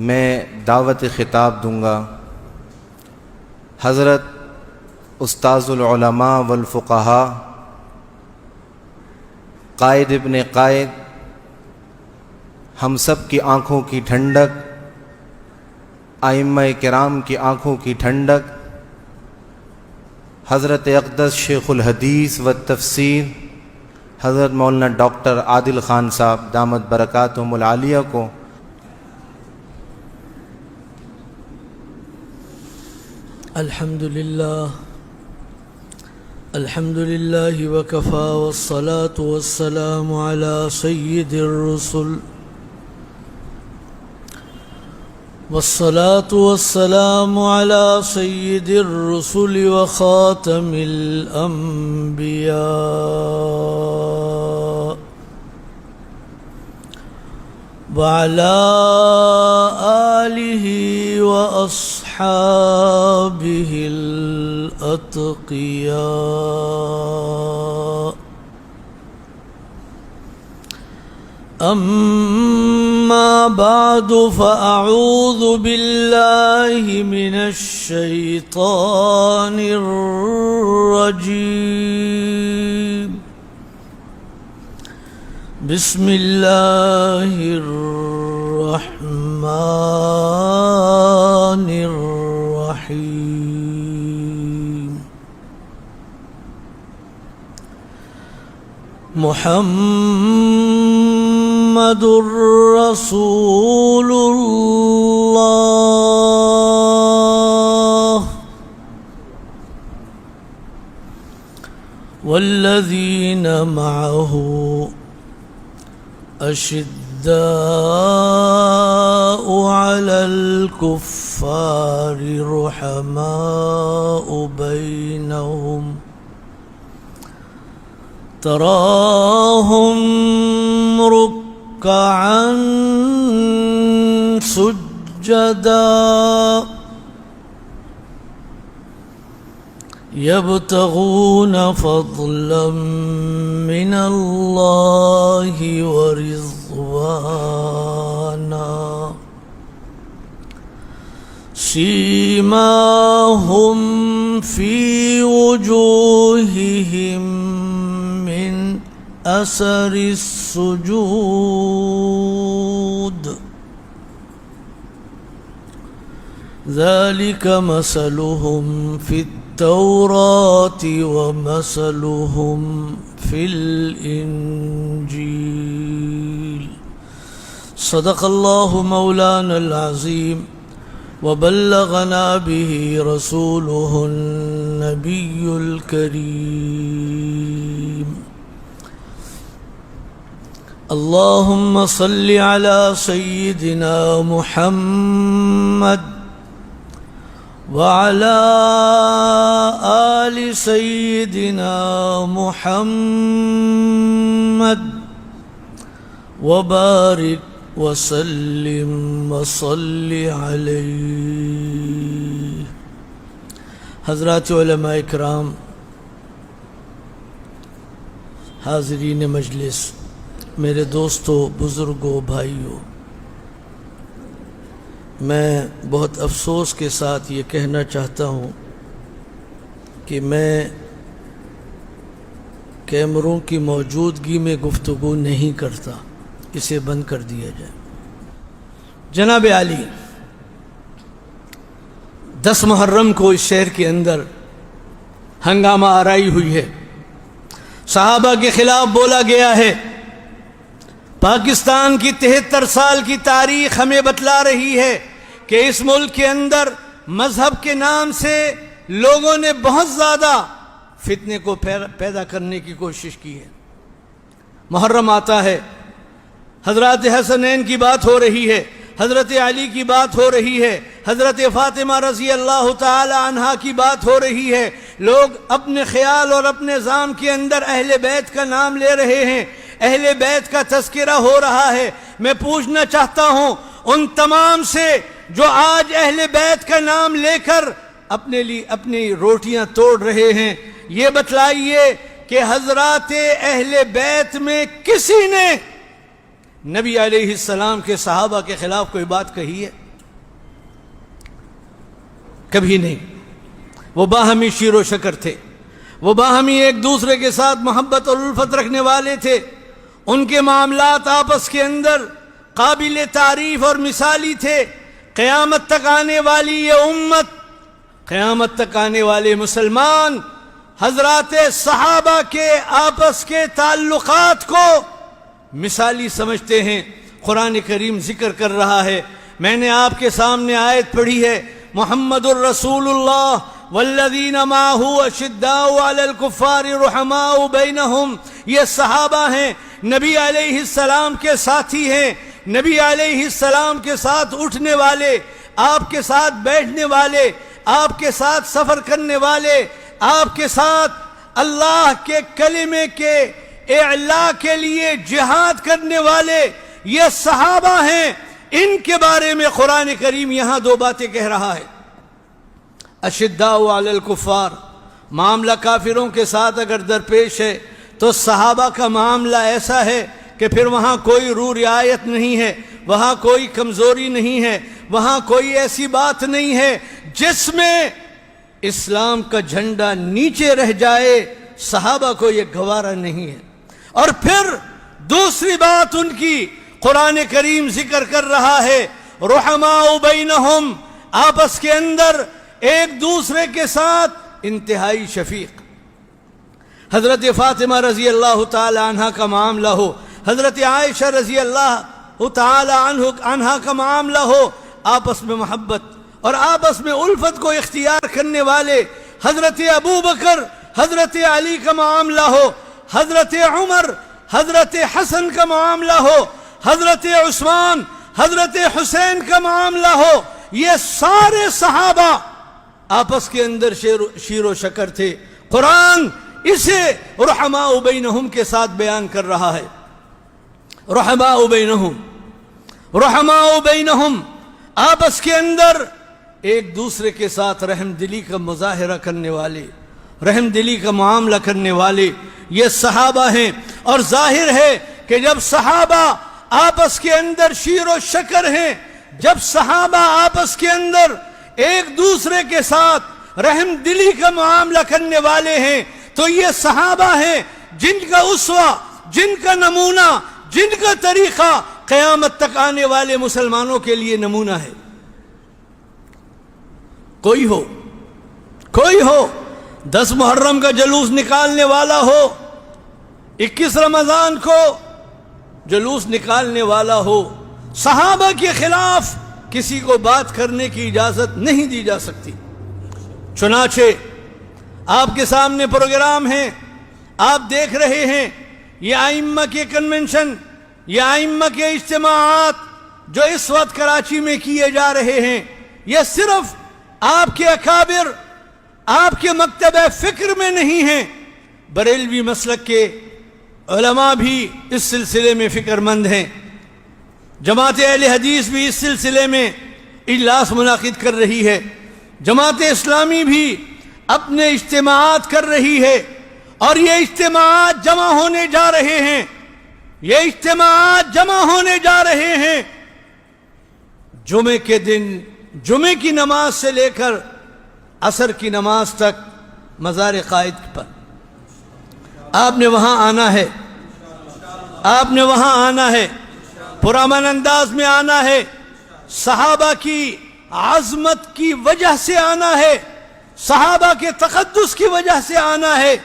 میں دعوت خطاب دوں گا۔ حضرت استاذ العلماء والفقہاء قائد ابن قائد، ہم سب کی آنکھوں کی ٹھنڈک، ائمہ کرام کی آنکھوں کی ٹھنڈک، حضرت اقدس شیخ الحدیث والتفسیر حضرت مولانا ڈاکٹر عادل خان صاحب دامت برکاتہم العالیہ کو الحمد للہ وکفا والصلاة والسلام علی سید الرسل والصلاة والسلام على سيد الرسل وخاتم الأنبياء وعلى آله وأصحابه الأتقياء أما بعد فأعوذ بالله من الشيطان الرجيم بسم الله الرحمن الرحيم محمد رسول الله والذين معه أشداء على الكفار رحماء بينهم تراهم ركعا سجدا يبتغون فضلا من الله ورضوانا سيماهم في وجوههم من أثر السجود ذلك مثلهم في التوراة ومثلهم في الإنجيل صدق الله مولانا العظيم وبلغنا به رسوله النبي الكريم اللهم صل على سيدنا محمد وعلى آل سيدنا محمد وبارك وسلم وصل عليه۔ حضرات علماء اکرام، حاضرین مجلس، میرے دوستو، بزرگوں، بھائیوں، میں بہت افسوس کے ساتھ یہ کہنا چاہتا ہوں کہ میں کیمروں کی موجودگی میں گفتگو نہیں کرتا، اسے بند کر دیا جائے۔ جناب علی، 10 محرم کو اس شہر کے اندر ہنگامہ آرائی ہوئی ہے، صحابہ کے خلاف بولا گیا ہے۔ پاکستان کی 73 سال کی تاریخ ہمیں بتلا رہی ہے کہ اس ملک کے اندر مذہب کے نام سے لوگوں نے بہت زیادہ فتنے کو پیدا کرنے کی کوشش کی ہے۔ محرم آتا ہے، حضرات حسنین کی بات ہو رہی ہے، حضرت علی کی بات ہو رہی ہے، حضرت فاطمہ رضی اللہ تعالی عنہا کی بات ہو رہی ہے۔ لوگ اپنے خیال اور اپنے ذہن کے اندر اہل بیت کا نام لے رہے ہیں، اہل بیت کا تذکرہ ہو رہا ہے۔ میں پوچھنا چاہتا ہوں ان تمام سے جو آج اہل بیت کا نام لے کر اپنے لیے اپنی روٹیاں توڑ رہے ہیں، یہ بتلائیے کہ حضرات اہل بیت میں کسی نے نبی علیہ السلام کے صحابہ کے خلاف کوئی بات کہی ہے؟ کبھی نہیں۔ وہ باہمی شیر و شکر تھے، وہ باہمی ایک دوسرے کے ساتھ محبت اور الفت رکھنے والے تھے۔ ان کے معاملات آپس کے اندر قابل تعریف اور مثالی تھے۔ قیامت تک آنے والی یہ امت، قیامت تک آنے والے مسلمان حضرات صحابہ کے آپس کے تعلقات کو مثالی سمجھتے ہیں۔ قرآن کریم ذکر کر رہا ہے، میں نے آپ کے سامنے آیت پڑھی ہے، محمد الرسول اللہ والذین معہ اشداء علی الکفار رحماء بینہم۔ یہ صحابہ ہیں، نبی علیہ السلام کے ساتھی ہیں، نبی علیہ السلام کے ساتھ اٹھنے والے، آپ کے ساتھ بیٹھنے والے، آپ کے ساتھ سفر کرنے والے، آپ کے ساتھ اللہ کے کلمے کے اعلاء کے لیے جہاد کرنے والے، یہ صحابہ ہیں۔ ان کے بارے میں قرآن کریم یہاں دو باتیں کہہ رہا ہے۔ اشداء علی الکفار، معاملہ کافروں کے ساتھ اگر درپیش ہے تو صحابہ کا معاملہ ایسا ہے کہ پھر وہاں کوئی رو رعایت نہیں ہے، وہاں کوئی کمزوری نہیں ہے، وہاں کوئی ایسی بات نہیں ہے جس میں اسلام کا جھنڈا نیچے رہ جائے۔ صحابہ کو یہ گوارا نہیں ہے۔ اور پھر دوسری بات ان کی قرآن کریم ذکر کر رہا ہے، رحماء بینہم، آپس کے اندر ایک دوسرے کے ساتھ انتہائی شفیق۔ حضرت فاطمہ رضی اللہ تعالی عنہ کا معاملہ ہو، حضرت عائشہ رضی اللہ تعالی عنہ کا معاملہ ہو، آپس میں محبت اور آپس میں الفت کو اختیار کرنے والے، حضرت ابو بکر حضرت علی کا معاملہ ہو، حضرت عمر حضرت حسن کا معاملہ ہو، حضرت عثمان حضرت حسین کا معاملہ ہو، یہ سارے صحابہ آپس کے اندر شیر و شکر تھے۔ قرآن اسے رحماء بینہم کے ساتھ بیان کر رہا ہے۔ رحماء بینہم، رحماء بینہم، آپس کے اندر ایک دوسرے کے ساتھ رحم دلی کا مظاہرہ کرنے والے، رحم دلی کا معاملہ کرنے والے، یہ صحابہ ہیں۔ اور ظاہر ہے کہ جب صحابہ آپس کے اندر شیر و شکر ہیں، جب صحابہ آپس کے اندر ایک دوسرے کے ساتھ رحم دلی کا معاملہ کرنے والے ہیں، تو یہ صحابہ ہیں جن کا اسوہ، جن کا نمونہ، جن کا طریقہ قیامت تک آنے والے مسلمانوں کے لیے نمونہ ہے۔ کوئی ہو 10 محرم کا جلوس نکالنے والا ہو، 21 رمضان کو جلوس نکالنے والا ہو، صحابہ کے خلاف کسی کو بات کرنے کی اجازت نہیں دی جا سکتی۔ چنانچہ آپ کے سامنے پروگرام ہیں، آپ دیکھ رہے ہیں، یہ ائمہ کے کنونشن، یہ ائمہ کے اجتماعات جو اس وقت کراچی میں کیے جا رہے ہیں، یہ صرف آپ کے اکابر، آپ کے مکتب فکر میں نہیں ہیں، بریلوی مسلک کے علماء بھی اس سلسلے میں فکر مند ہیں، جماعت اہل حدیث بھی اس سلسلے میں اجلاس منعقد کر رہی ہے، جماعت اسلامی بھی اپنے اجتماعات کر رہی ہے، اور یہ اجتماعات جمع ہونے جا رہے ہیں، یہ اجتماعات جمع ہونے جا رہے ہیں جمعے کے دن، جمعے کی نماز سے لے کر عصر کی نماز تک مزار قائد پر۔ آپ نے وہاں آنا ہے، آپ نے وہاں آنا ہے، پرامن انداز میں آنا ہے، صحابہ کی عظمت کی وجہ سے آنا ہے، صحابہ کے تقدس کی وجہ سے آنا ہے،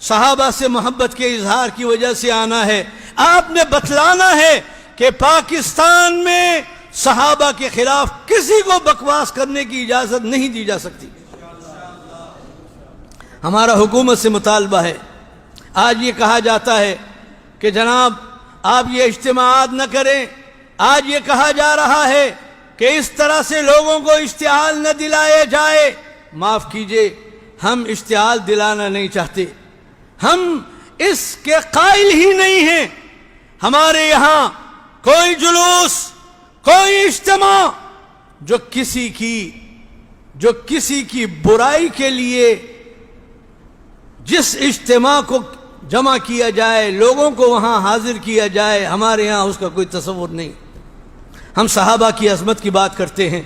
صحابہ سے محبت کے اظہار کی وجہ سے آنا ہے۔ آپ نے بتلانا ہے کہ پاکستان میں صحابہ کے خلاف کسی کو بکواس کرنے کی اجازت نہیں دی جا سکتی۔ ہمارا حکومت سے مطالبہ ہے، آج یہ کہا جاتا ہے کہ جناب آپ یہ اجتماعات نہ کریں، آج یہ کہا جا رہا ہے کہ اس طرح سے لوگوں کو اشتعال نہ دلائے جائے۔ معاف کیجئے، ہم اشتعال دلانا نہیں چاہتے، ہم اس کے قائل ہی نہیں ہیں۔ ہمارے یہاں کوئی جلوس، کوئی اجتماع جو کسی کی برائی کے لیے جس اجتماع کو جمع کیا جائے، لوگوں کو وہاں حاضر کیا جائے، ہمارے یہاں اس کا کوئی تصور نہیں۔ ہم صحابہ کی عظمت کی بات کرتے ہیں،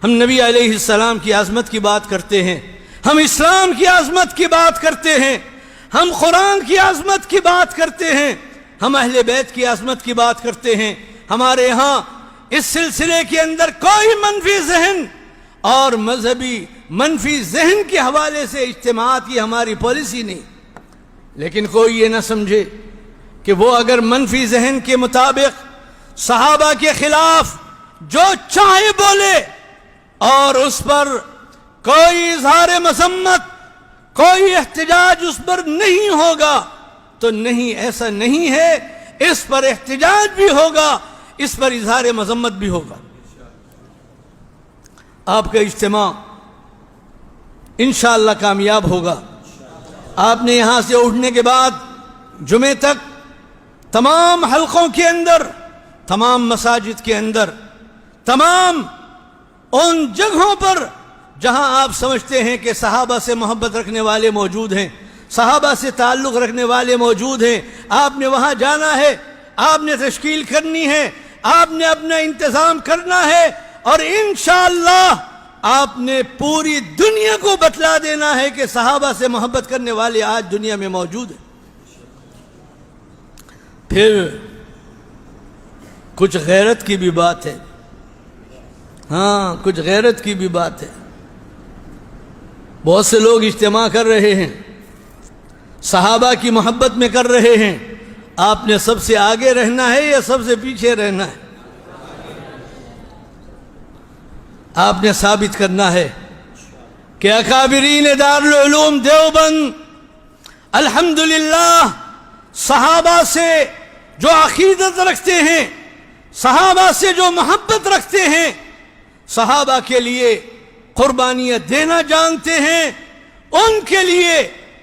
ہم نبی علیہ السلام کی عظمت کی بات کرتے ہیں، ہم اسلام کی عظمت کی بات کرتے ہیں، ہم قرآن کی عظمت کی بات کرتے ہیں، ہم اہل بیت کی عظمت کی بات کرتے ہیں۔ ہمارے ہاں اس سلسلے کے اندر کوئی منفی ذہن اور مذہبی منفی ذہن کے حوالے سے اجتماعات کی ہماری پالیسی نہیں، لیکن کوئی یہ نہ سمجھے کہ وہ اگر منفی ذہن کے مطابق صحابہ کے خلاف جو چاہے بولے اور اس پر کوئی اظہار مذمت، کوئی احتجاج اس پر نہیں ہوگا تو نہیں، ایسا نہیں ہے، اس پر احتجاج بھی ہوگا، اس پر اظہار مذمت بھی ہوگا۔ آپ کا اجتماع انشاءاللہ کامیاب ہوگا۔ آپ نے یہاں سے اٹھنے کے بعد جمعے تک تمام حلقوں کے اندر، تمام مساجد کے اندر، تمام ان جگہوں پر جہاں آپ سمجھتے ہیں کہ صحابہ سے محبت رکھنے والے موجود ہیں، صحابہ سے تعلق رکھنے والے موجود ہیں، آپ نے وہاں جانا ہے، آپ نے تشکیل کرنی ہے، آپ نے اپنا انتظام کرنا ہے، اور انشاءاللہ آپ نے پوری دنیا کو بتلا دینا ہے کہ صحابہ سے محبت کرنے والے آج دنیا میں موجود ہیں۔ پھر کچھ غیرت کی بھی بات ہے، ہاں کچھ غیرت کی بھی بات ہے۔ بہت سے لوگ اجتماع کر رہے ہیں، صحابہ کی محبت میں کر رہے ہیں، آپ نے سب سے آگے رہنا ہے یا سب سے پیچھے رہنا ہے؟ آپ نے ثابت کرنا ہے کہ اکابرین دارالعلوم دیوبند الحمدللہ صحابہ سے جو عقیدت رکھتے ہیں، صحابہ سے جو محبت رکھتے ہیں، صحابہ کے لیے قربانیاں دینا جانتے ہیں، ان کے لیے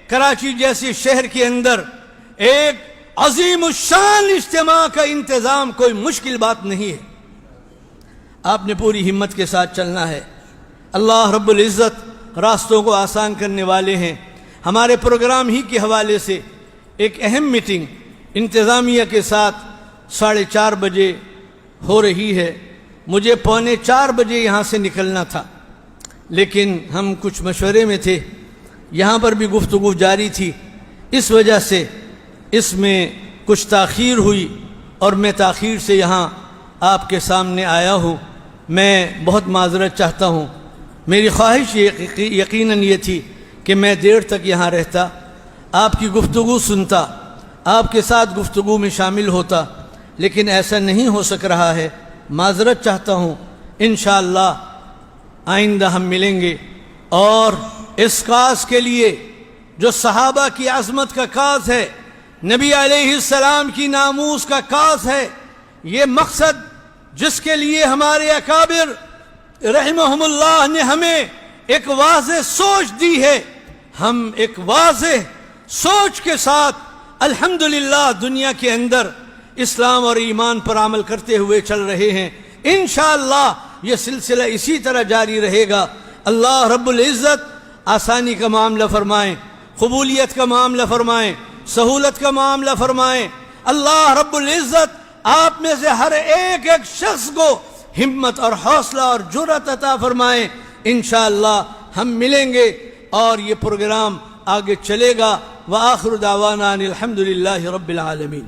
کراچی جیسے شہر کے اندر ایک عظیم الشان اجتماع کا انتظام کوئی مشکل بات نہیں ہے۔ آپ نے پوری ہمت کے ساتھ چلنا ہے۔ اللہ رب العزت راستوں کو آسان کرنے والے ہیں۔ ہمارے پروگرام ہی کے حوالے سے ایک اہم میٹنگ انتظامیہ کے ساتھ 4:30 بجے ہو رہی ہے۔ مجھے 3:45 بجے یہاں سے نکلنا تھا، لیکن ہم کچھ مشورے میں تھے، یہاں پر بھی گفتگو جاری تھی، اس وجہ سے اس میں کچھ تاخیر ہوئی اور میں تاخیر سے یہاں آپ کے سامنے آیا ہوں۔ میں بہت معذرت چاہتا ہوں۔ میری خواہش یقیناً یہ تھی کہ میں دیر تک یہاں رہتا، آپ کی گفتگو سنتا، آپ کے ساتھ گفتگو میں شامل ہوتا، لیکن ایسا نہیں ہو سک رہا ہے۔ معذرت چاہتا ہوں۔ انشاءاللہ آئندہ ہم ملیں گے، اور اس کاز کے لیے جو صحابہ کی عظمت کا کاز ہے، نبی علیہ السلام کی ناموس کا کاز ہے، یہ مقصد جس کے لیے ہمارے اکابر رحمہم اللہ نے ہمیں ایک واضح سوچ دی ہے، ہم ایک واضح سوچ کے ساتھ الحمدللہ دنیا کے اندر اسلام اور ایمان پر عمل کرتے ہوئے چل رہے ہیں۔ انشاءاللہ یہ سلسلہ اسی طرح جاری رہے گا۔ اللہ رب العزت آسانی کا معاملہ فرمائیں، قبولیت کا معاملہ فرمائیں، سہولت کا معاملہ فرمائیں۔ اللہ رب العزت آپ میں سے ہر ایک شخص کو ہمت اور حوصلہ اور جرأت عطا فرمائیں۔ انشاءاللہ ہم ملیں گے اور یہ پروگرام آگے چلے گا۔ وآخر دعوانا ان الحمدللہ رب العالمین۔